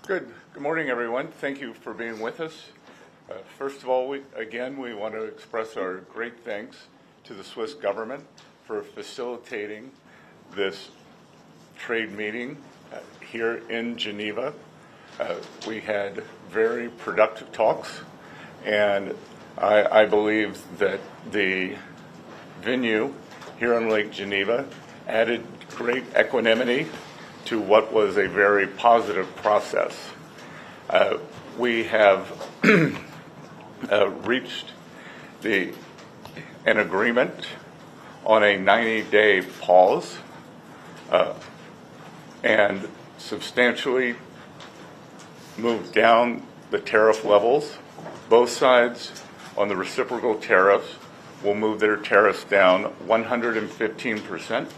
Good morning, everyone. Thank you for being with us. First of all, we want to express our great thanks to the Swiss government for facilitating this trade meeting here in Geneva. We had very productive talks, and I believe that the venue here on Lake Geneva added great equanimity to what was a very positive process. We have reached an agreement on a 90-day pause and substantially moved down the tariff levels. Both sides on the reciprocal tariffs will move their tariffs down 115%.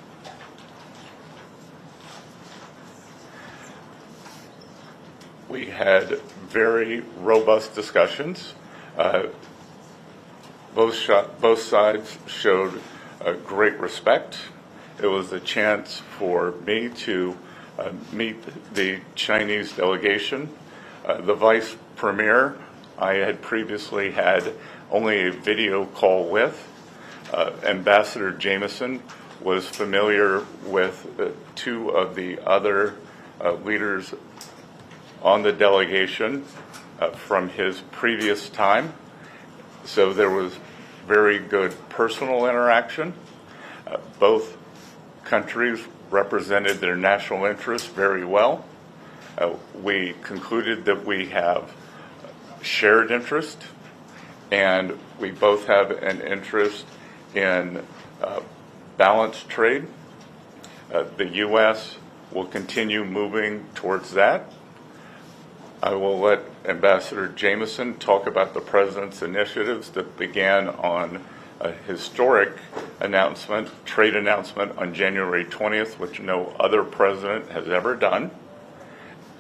We had very robust discussions. Both sides showed great respect. It was a chance for me to meet the Chinese delegation. The vice premier I had previously had only a video call with. Ambassador Jameson was familiar with two of the other leaders on the delegation from his previous time. So there was very good personal interaction. Both countries represented their national interests very well. We concluded that we have shared interest, and we both have an interest in balanced trade. The U.S. will continue moving towards that. I will let Ambassador Jameson talk about the President's initiatives that began on a historic trade announcement on January 20th, which no other president has ever done,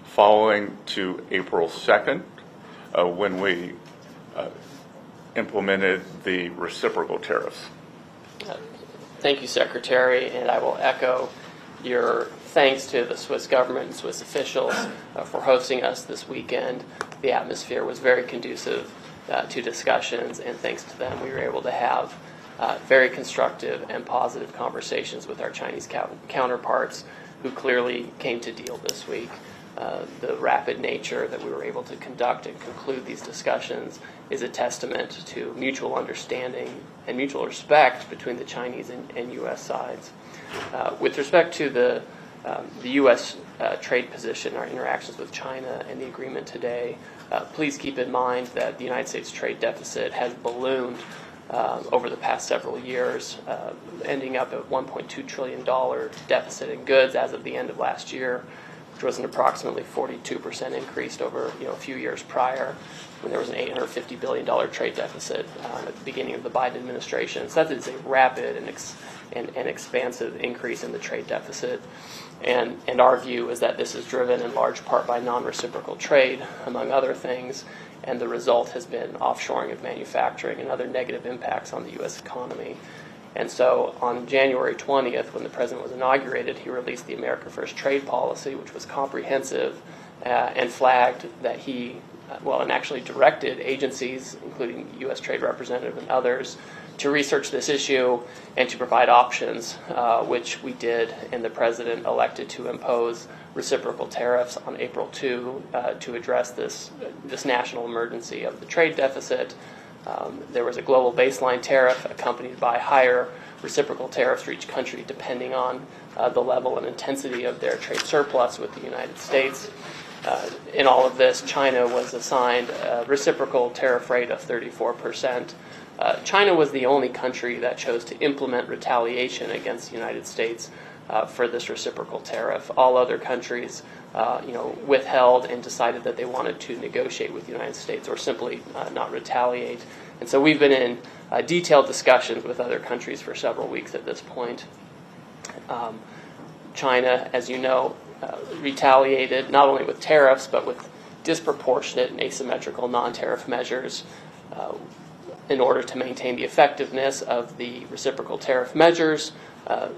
following to April 2nd, when we implemented the reciprocal tariffs. Thank you, Secretary, and I will echo your thanks to the Swiss government and Swiss officials for hosting us this weekend. The atmosphere was very conducive to discussions, and thanks to them, we were able to have very constructive and positive conversations with our Chinese counterparts, who clearly came to deal this week. The rapid nature that we were able to conduct and conclude these discussions is a testament to mutual understanding and mutual respect between the Chinese and U.S. sides. With respect to the U.S. Trade position, our interactions with China, and the agreement today, please keep in mind that the United States trade deficit has ballooned over the past several years, ending up at $1.2 trillion deficit in goods as of the end of last year, which was an approximately 42% increase over a few years prior, when there was an $850 billion trade deficit at the beginning of the Biden administration. So that is a rapid and expansive increase in the trade deficit. And our view is that this is driven in large part by non-reciprocal trade, among other things, and the result has been offshoring of manufacturing and other negative impacts on the U.S. economy. And so on January 20th, when the President was inaugurated, he released the America First trade policy, which was comprehensive and flagged that and actually directed agencies, including the U.S. Trade Representative and others, to research this issue and to provide options, which we did, and the President elected to impose reciprocal tariffs on April 2 to address this national emergency of the trade deficit. There was a global baseline tariff accompanied by higher reciprocal tariffs for each country depending on the level and intensity of their trade surplus with the United States. In all of this, China was assigned a reciprocal tariff rate of 34%. China was the only country that chose to implement retaliation against the United States for this reciprocal tariff. All other countries, withheld and decided that they wanted to negotiate with the United States or simply not retaliate. And so we've been in detailed discussions with other countries for several weeks at this point. China, as you know, retaliated not only with tariffs but with disproportionate and asymmetrical non-tariff measures in order to maintain the effectiveness of the reciprocal tariff measures.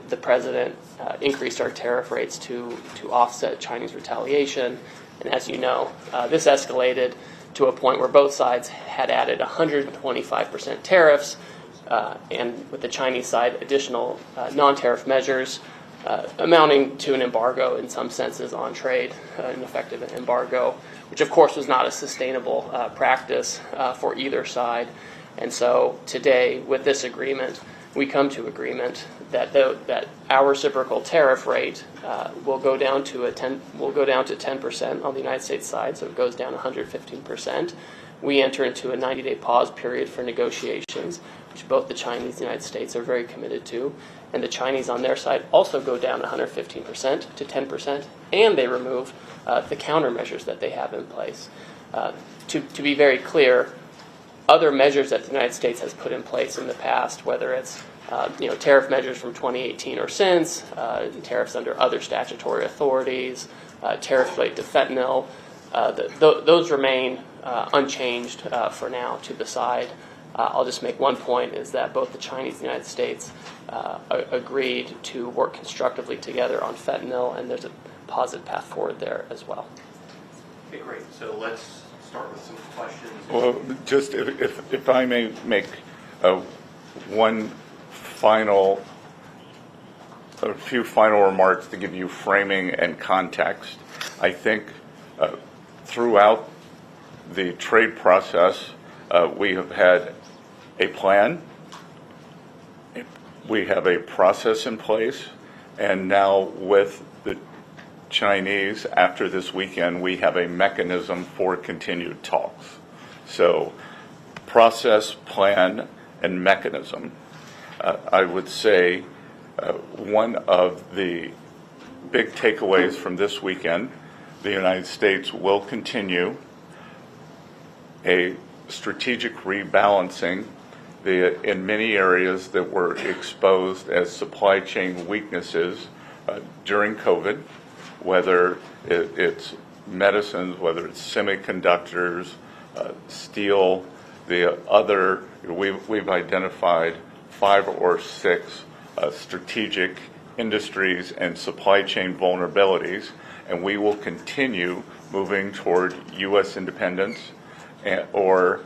The President increased our tariff rates to offset Chinese retaliation, And as you know, this escalated to a point where both sides had added 125% tariffs, and with the Chinese side, additional non-tariff measures, amounting to an embargo in some senses on trade, an effective embargo, which of course was not a sustainable practice for either side. And so today, with this agreement, we come to agreement that that our reciprocal tariff rate will go down to 10% on the United States side, so it goes down 115%. We enter into a 90-day pause period for negotiations, which both the Chinese and the United States are very committed to. And the Chinese on their side also go down 115% to 10%, and they remove the countermeasures that they have in place. To be very clear, other measures that the United States has put in place in the past, whether it's tariff measures from 2018 or since, tariffs under other statutory authorities, tariffs related to fentanyl, those remain unchanged for now to the side. I'll just make one point, is that both the Chinese and the United States agreed to work constructively together on fentanyl, and there's a positive path forward there as well. Okay, great. So let's start with some questions. Well, just if I may make a few final remarks to give you framing and context. I think throughout the trade process, we have had a plan, we have a process in place, and now with the Chinese, after this weekend, we have a mechanism for continued talks. So, process, plan, and mechanism. I would say one of the big takeaways from this weekend, the United States will continue a strategic rebalancing in many areas that were exposed as supply chain weaknesses during COVID, whether it's medicines, whether it's semiconductors, steel, we've identified 5 or 6 strategic industries and supply chain vulnerabilities, and we will continue moving toward U.S. independence or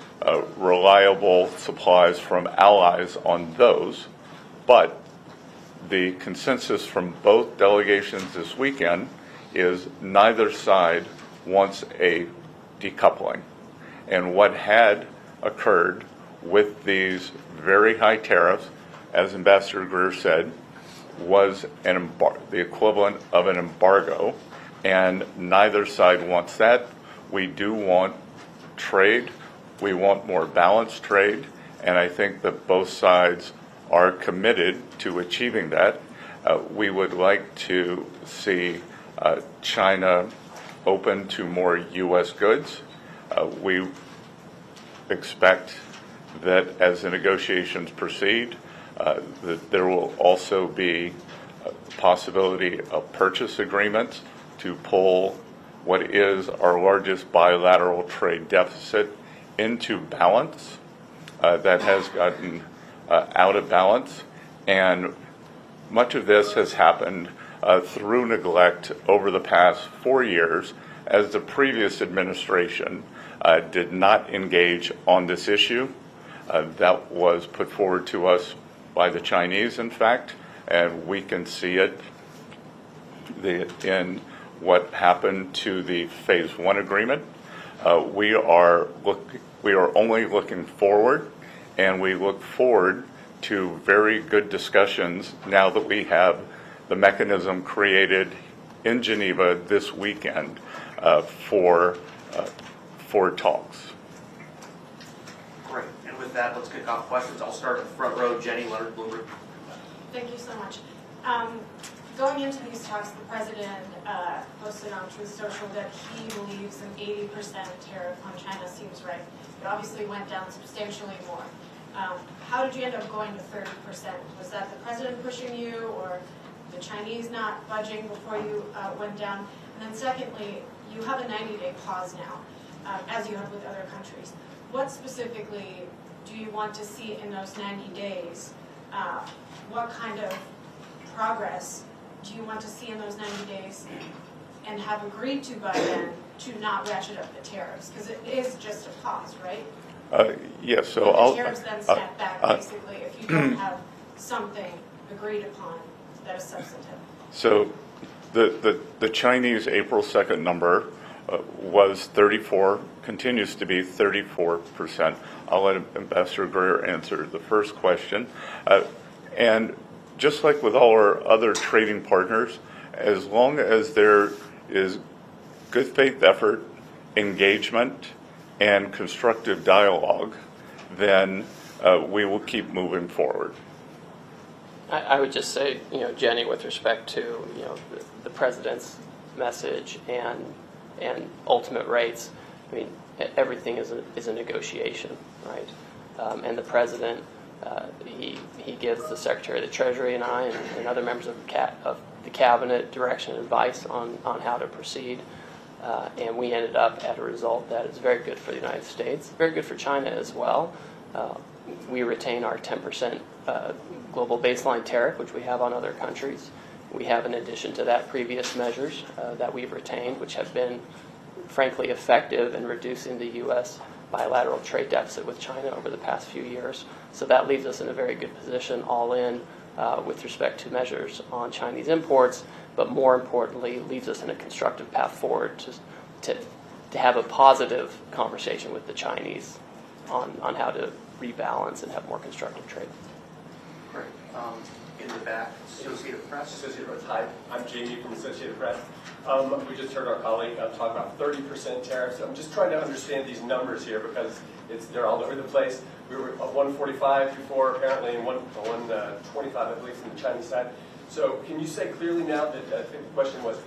reliable supplies from allies on those. But the consensus from both delegations this weekend is neither side wants a decoupling. And what had occurred with these very high tariffs, as Ambassador Greer said, was the equivalent of an embargo, and neither side wants that. We do want trade. We want more balanced trade, and I think that both sides are committed to achieving that. We would like to see China open to more U.S. goods. We expect that as the negotiations proceed, that there will also be a possibility of purchase agreements to pull what is our largest bilateral trade deficit into balance. That has gotten out of balance, and much of this has happened through neglect over the past 4 years, as the previous administration did not engage on this issue. That was put forward to us by the Chinese, in fact, and we can see it in what happened to the Phase 1 agreement. We are only looking forward, and we look forward to very good discussions now that we have the mechanism created in Geneva this weekend for talks. Great. And with that, let's kick off questions. I'll start at the front row. Jenny, Leonard, Bloomberg. Thank you so much. Going into these talks, the president posted on Truth Social that he believes an 80% tariff on China seems right. It obviously went down substantially more. How did you end up going to 30%? Was that the president pushing you, or the Chinese not budging before you went down? And then secondly, you have a 90-day pause now, as you have with other countries. What specifically do you want to see in those 90 days? What kind of progress do you want to see in those 90 days and have agreed to by then to not ratchet up the tariffs? Because it is just a pause, right? Yes, so But I'll. the tariffs then snap back, basically, if you don't have something agreed upon that is substantive. So the Chinese April 2nd number was 34, continues to be 34%. I'll let Ambassador Greer answer the first question. And just like with all our other trading partners, as long as there is good faith effort, engagement, and constructive dialogue, then we will keep moving forward. I would just say, Jenny, with respect to, the president's message and ultimate rates, I mean, everything is a negotiation, right? And the president, he gives the Secretary of the Treasury and I and other members of the cabinet direction and advice on how to proceed. And we ended up at a result that is very good for the United States, very good for China as well. We retain our 10% global baseline tariff, which we have on other countries. We have, in addition to that, previous measures that we've retained, which have been, frankly, effective in reducing the U.S. bilateral trade deficit with China over the past few years. So that leaves us in a very good position, all in, with respect to measures on Chinese imports, but more importantly, leaves us in a constructive path forward to have a positive conversation with the Chinese on how to rebalance and have more constructive trade. Great. In the back, Associated Press. Associated Press. Hi, I'm Jamie from Associated Press. We just heard our colleague talk about 30% tariffs. I'm just trying to understand these numbers here because they're all over the place. We were at 145 before, apparently, and 125, I believe, from the Chinese side. So can you say clearly now that, I think the question was,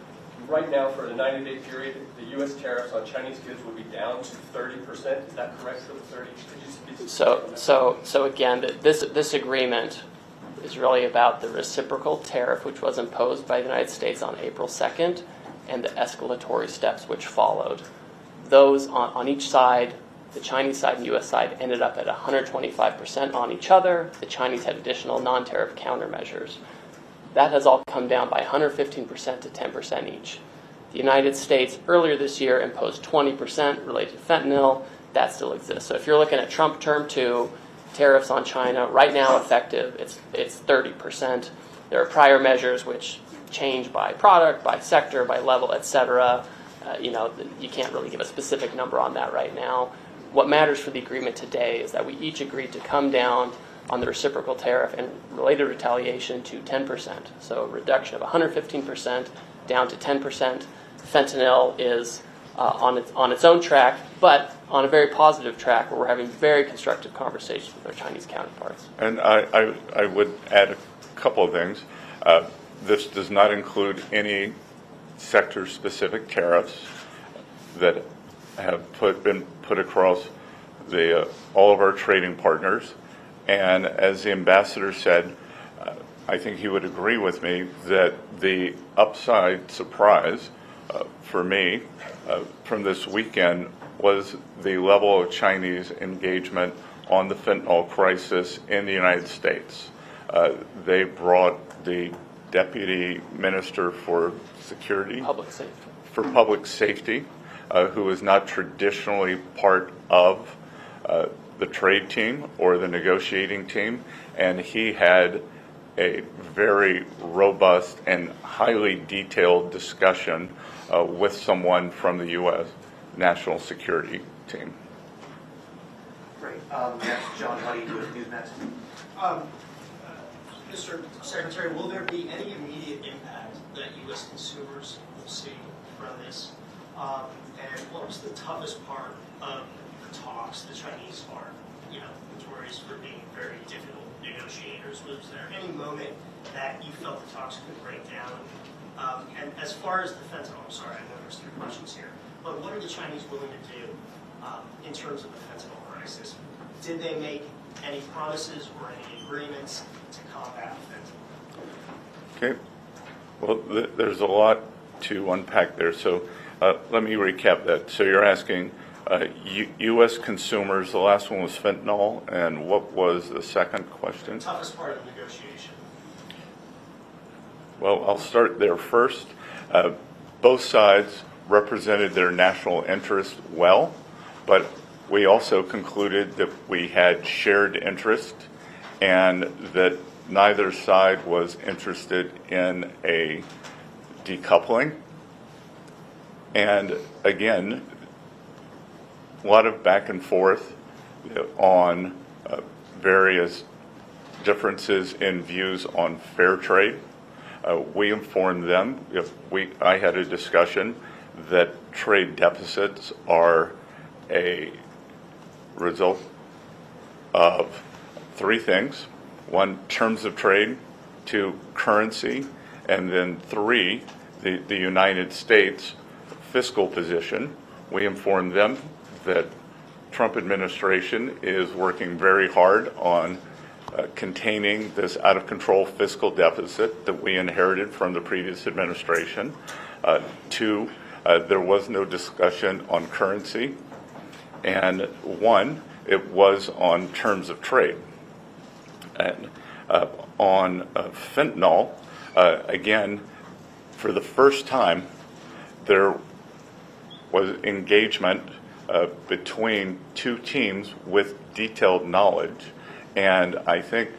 right now for the 90-day period, the U.S. tariffs on Chinese goods will be down to 30%? Is that correct for the 30? Could you So again, this agreement is really about the reciprocal tariff, which was imposed by the United States on April 2nd, and the escalatory steps which followed. Those on each side, the Chinese side and U.S. side, ended up at 125% on each other. The Chinese had additional non-tariff countermeasures. That has all come down by 115% to 10% each. The United States earlier this year imposed 20% related to fentanyl. That still exists. So if you're looking at Trump Term 2, tariffs on China, right now effective, it's 30%. There are prior measures which change by product, by sector, by level, et cetera. You can't really give a specific number on that right now. What matters for the agreement today is that we each agreed to come down on the reciprocal tariff and related retaliation to 10%. So a reduction of 115% down to 10%. Fentanyl is on its own track, but on a very positive track where we're having very constructive conversations with our Chinese counterparts. And I would add a couple of things. This does not include any sector-specific tariffs that have been put across all of our trading partners. And as the ambassador said, I think he would agree with me that the upside surprise for me from this weekend was the level of Chinese engagement on the fentanyl crisis in the United States. They brought the Deputy Minister for Public Safety, who is not traditionally part of the trade team or the negotiating team, and he had a very robust and highly detailed discussion with someone from the U.S. National Security Team. Great. Next, John Huddy with Newsmax. Mr. Secretary, will there be any immediate impact that U.S. consumers will see from this? And what was the toughest part of the talks? The Chinese are, notorious for being very difficult negotiators. Was there any moment that you felt the talks could break down? And as far as the fentanyl, I'm sorry, I know there's 3 questions here, but what are the Chinese willing to do in terms of the fentanyl crisis? Did they make any promises or any agreements to combat fentanyl? Okay. Well, there's a lot to unpack there. So let me recap that. So you're asking U.S. consumers, the last one was fentanyl, and what was the second question? The toughest part of the negotiation. Well, I'll start there first. Both sides represented their national interest well, but we also concluded that we had shared interest and that neither side was interested in a decoupling. And again, a lot of back and forth on various differences in views on fair trade. We informed them, I had a discussion that trade deficits are a result of three things. One, terms of trade. Two, currency. And then three, the United States fiscal position. We informed them that Trump administration is working very hard on containing this out-of-control fiscal deficit that we inherited from the previous administration. Two, there was no discussion on currency. And one, it was on terms of trade. And on fentanyl, again, for the first time, there was engagement between two teams with detailed knowledge. And I think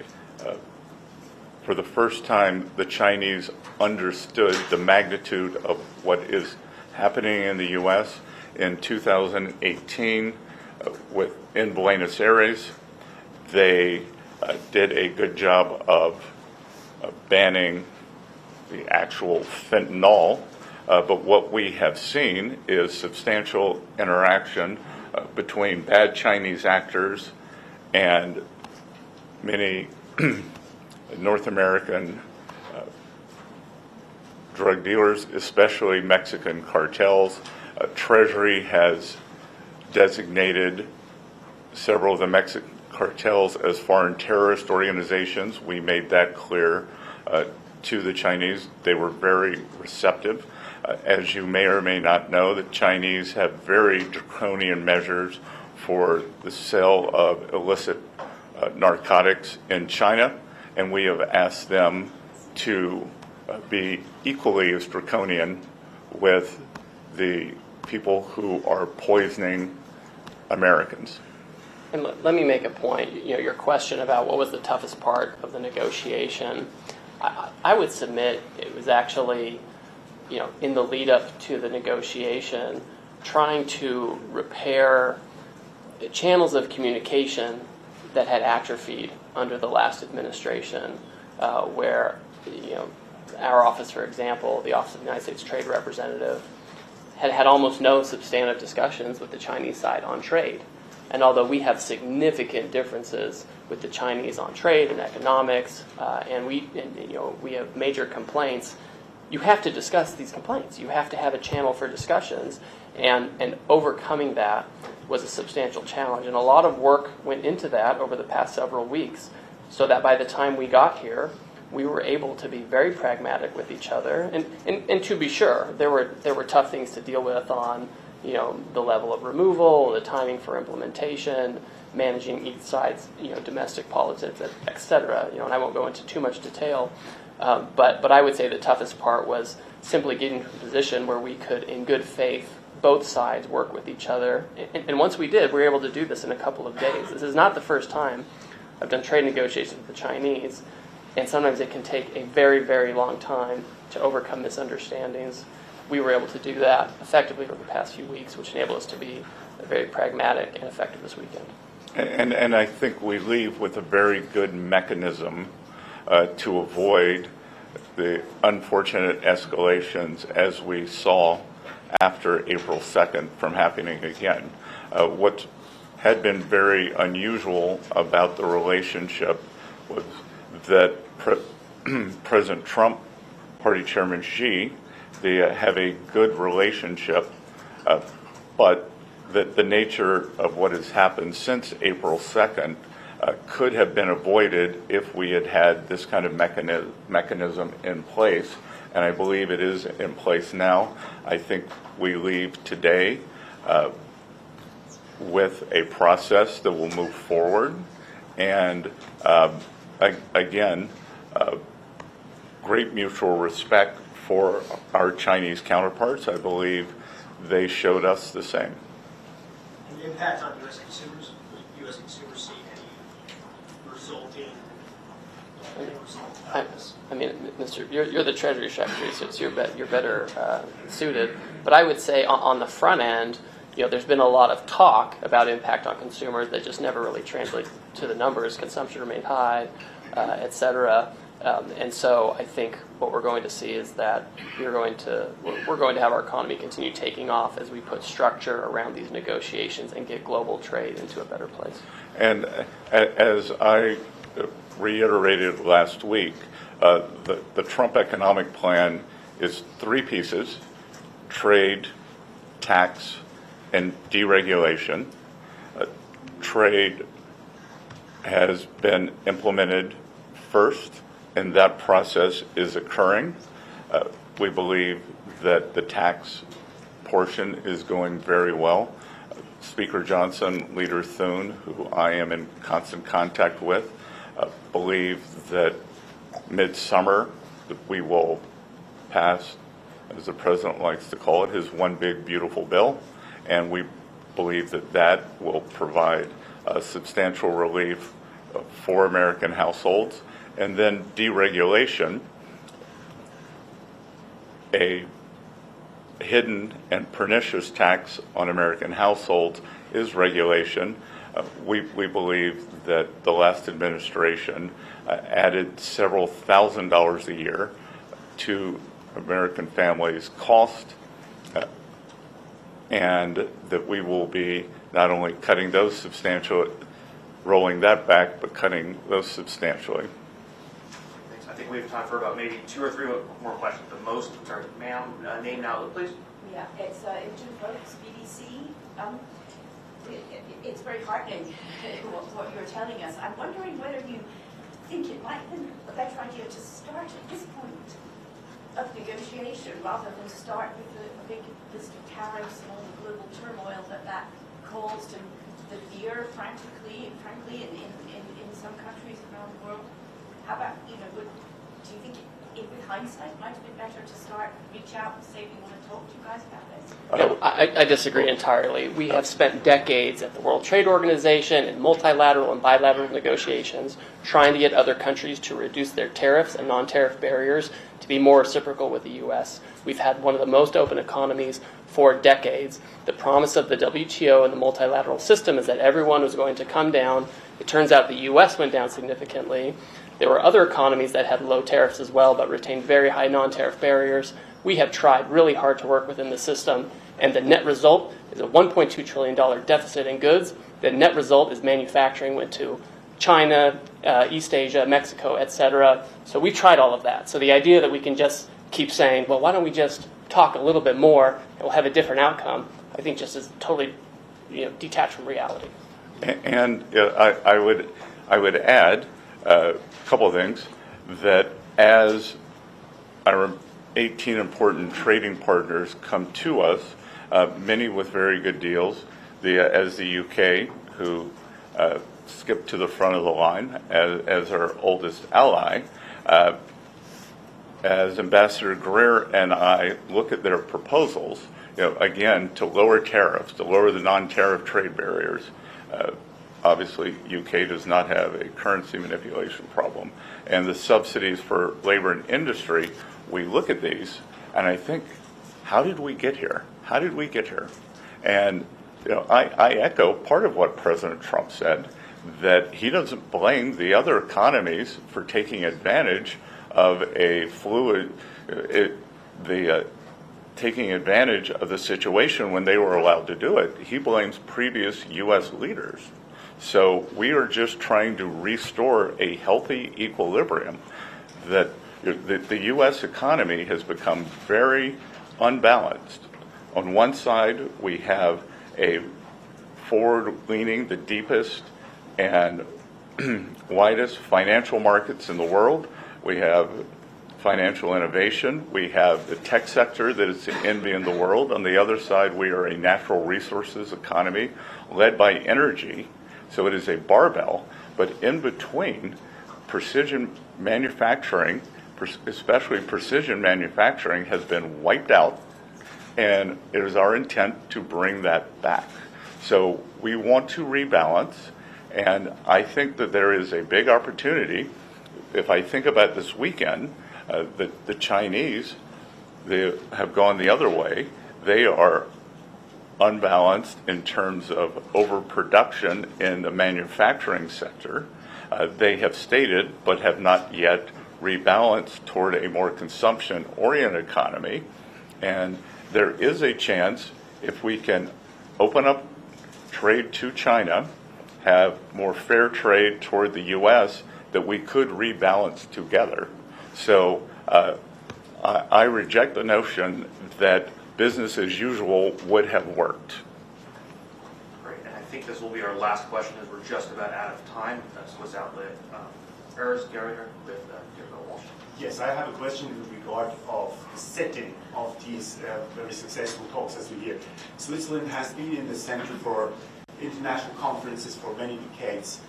for the first time, the Chinese understood the magnitude of what is happening in the U.S. in 2018 in Buenos Aires. They did a good job of banning the actual fentanyl, but what we have seen is substantial interaction between bad Chinese actors and many North American drug dealers, especially Mexican cartels. Treasury has designated several of the Mexican cartels as foreign terrorist organizations. We made that clear to the Chinese. They were very receptive. As you may or may not know, the Chinese have very draconian measures for the sale of illicit narcotics in China, and we have asked them to be equally as draconian with the people who are poisoning Americans. And let me make a point. Your question about what was the toughest part of the negotiation, I would submit it was actually, in the lead up to the negotiation, trying to repair channels of communication that had atrophied under the last administration, where, our office, for example, the Office of the United States Trade Representative, had almost no substantive discussions with the Chinese side on trade. And although we have significant differences with the Chinese on trade and economics, and we have major complaints, you have to discuss these complaints. You have to have a channel for discussions, and overcoming that was a substantial challenge. And a lot of work went into that over the past several weeks, so that by the time we got here, we were able to be very pragmatic with each other. And to be sure, there were tough things to deal with on the level of removal, the timing for implementation, managing each side's domestic politics, et cetera. And I won't go into too much detail, but I would say the toughest part was simply getting to a position where we could, in good faith, both sides work with each other. And once we did, we were able to do this in a couple of days. This is not the first time I've done trade negotiations with the Chinese, and sometimes it can take a very, very long time to overcome misunderstandings. We were able to do that effectively over the past few weeks, which enabled us to be very pragmatic and effective this weekend. And I think we leave with a very good mechanism to avoid the unfortunate escalations as we saw after April 2nd from happening again. What had been very unusual about the relationship was that President Trump, Party Chairman Xi, they have a good relationship, but that the nature of what has happened since April 2nd could have been avoided if we had had this kind of mechanism in place, and I believe it is in place now. I think we leave today with a process that will move forward, and again, great mutual respect for our Chinese counterparts. I believe they showed us the same. And the impact on U.S. consumers? Will U.S. consumers see any resulting result out of this? I mean, Mr. You're the Treasury Secretary, so you're better suited. But I would say on the front end, there's been a lot of talk about impact on consumers that just never really translate to the numbers. Consumption remained high, et cetera. And so I think what we're going to see is that we're going to have our economy continue taking off as we put structure around these negotiations and get global trade into a better place. And as I reiterated last week, the Trump economic plan is 3 pieces: trade, tax, and deregulation. Trade has been implemented first, and that process is occurring. We believe that the tax portion is going very well. Speaker Johnson, Leader Thune, who I am in constant contact with, believe that midsummer that we will pass, as the president likes to call it, his one big beautiful bill, and we believe that that will provide substantial relief for American households. And then deregulation, a hidden and pernicious tax on American households, is regulation. We believe that the last administration added several $1,000s a year to American families' cost, and that we will be not only cutting those substantially, rolling that back, but cutting those substantially. Thanks. I think we have time for about maybe 2 or 3 more questions. The most, sorry, ma'am, name and outlook, please. Yeah, it's Imogen Folks, BBC. It's very heartening what you're telling us. I'm wondering whether you think it might have been a better idea to start at this point of negotiation rather than start with the big list of tariffs and all the global turmoil that caused and the fear, frankly, in some countries around the world. How about, do you think with hindsight might have been better to start, reach out and say we want to talk to you guys about this? I disagree entirely. We have spent decades at the World Trade Organization in multilateral and bilateral negotiations trying to get other countries to reduce their tariffs and non-tariff barriers to be more reciprocal with the U.S. We've had one of the most open economies for decades. The promise of the WTO and the multilateral system is that everyone was going to come down. It turns out the U.S. went down significantly. There were other economies that had low tariffs as well, but retained very high non-tariff barriers. We have tried really hard to work within the system, and the net result is a $1.2 trillion deficit in goods. The net result is manufacturing went to China, East Asia, Mexico, et cetera. So we've tried all of that. So the idea that we can just keep saying, well, why don't we just talk a little bit more and we'll have a different outcome, I think just is totally detached from reality. And I would add a couple of things, that as our 18 important trading partners come to us, many with very good deals, as the UK, who skipped to the front of the line as our oldest ally, as Ambassador Greer and I look at their proposals, again, to lower tariffs, to lower the non-tariff trade barriers. Obviously, UK does not have a currency manipulation problem. And the subsidies for labor and industry, we look at these, and I think, how did we get here? How did we get here? And I echo part of what President Trump said, that he doesn't blame the other economies for taking advantage of a fluid, taking advantage of the situation when they were allowed to do it. He blames previous U.S. leaders. So we are just trying to restore a healthy equilibrium. That the U.S. economy has become very unbalanced. On one side, we have a forward-leaning, the deepest and widest financial markets in the world. We have financial innovation. We have the tech sector that is the envy in the world. On the other side, we are a natural resources economy led by energy. So it is a barbell, but in between, precision manufacturing, especially precision manufacturing, has been wiped out, and it is our intent to bring that back. So we want to rebalance, and I think that there is a big opportunity. If I think about this weekend, the Chinese, they have gone the other way. They are unbalanced in terms of overproduction in the manufacturing sector. They have stated, but have not yet rebalanced toward a more consumption-oriented economy. And there is a chance, if we can open up trade to China, have more fair trade toward the U.S., that we could rebalance together. So I reject the notion that business as usual would have worked. Great, and I think this will be our last question as we're just about out of time. Swiss outlet, Urs Geringer with Deerfield Walsh. Yes, I have a question with regard of the setting of these very successful talks as we hear. Switzerland has been in the center for international conferences for many decades.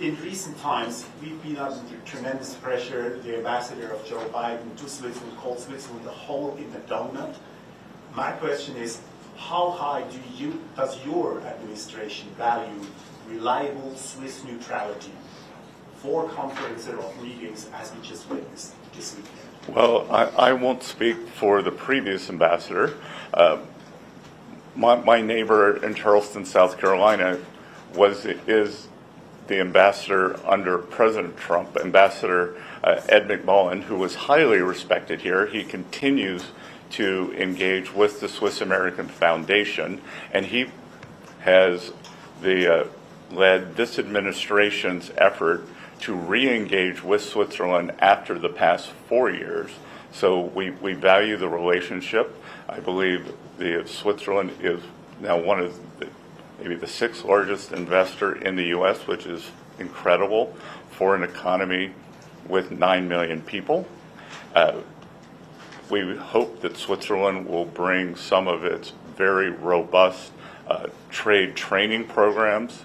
In recent times, we've been under tremendous pressure. The ambassador of Joe Biden to Switzerland called Switzerland the hole in the donut. My question is, how high does your administration value reliable Swiss neutrality for conferences or meetings as we just witnessed this weekend? Well, I won't speak for the previous ambassador. My neighbor in Charleston, South Carolina, is the ambassador under President Trump, Ambassador Ed McMullen, who was highly respected here. He continues to engage with the Swiss American Foundation, and he has led this administration's effort to re-engage with Switzerland after the past 4 years. So we value the relationship. I believe Switzerland is now one of maybe the sixth largest investor in the U.S., which is incredible for an economy with 9 million people. We hope that Switzerland will bring some of its very robust trade training programs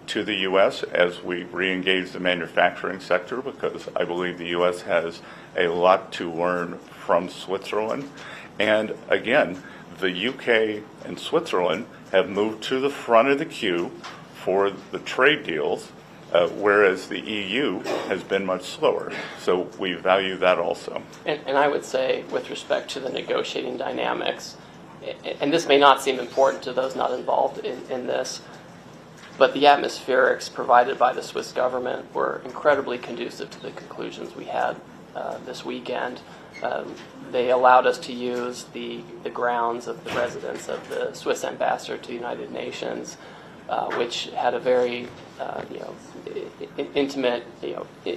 to the U.S. as we re-engage the manufacturing sector, because I believe the U.S. has a lot to learn from Switzerland. And again, the UK and Switzerland have moved to the front of the queue for the trade deals, whereas the EU has been much slower. So we value that also. And I would say, with respect to the negotiating dynamics, and this may not seem important to those not involved in this, but the atmospherics provided by the Swiss government were incredibly conducive to the conclusions we had this weekend. They allowed us to use the grounds of the residence of the Swiss ambassador to the United Nations, which had a very intimate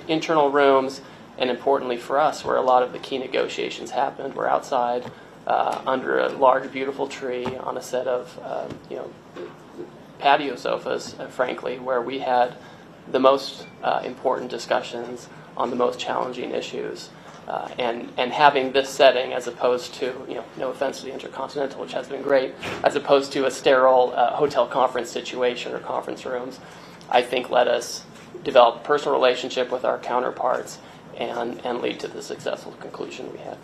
internal rooms, and importantly for us, where a lot of the key negotiations happened. We're outside under a large, beautiful tree on a set of patio sofas, frankly, where we had the most important discussions on the most challenging issues. And having this setting, as opposed to, no offense to the Intercontinental, which has been great, as opposed to a sterile hotel conference situation or conference rooms, I think let us develop a personal relationship with our counterparts and lead to the successful conclusion we had.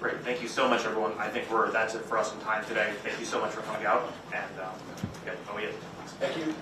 Great. Thank you so much, everyone. I think that's it for us in time today. Thank you so much for coming out. And, Thank you.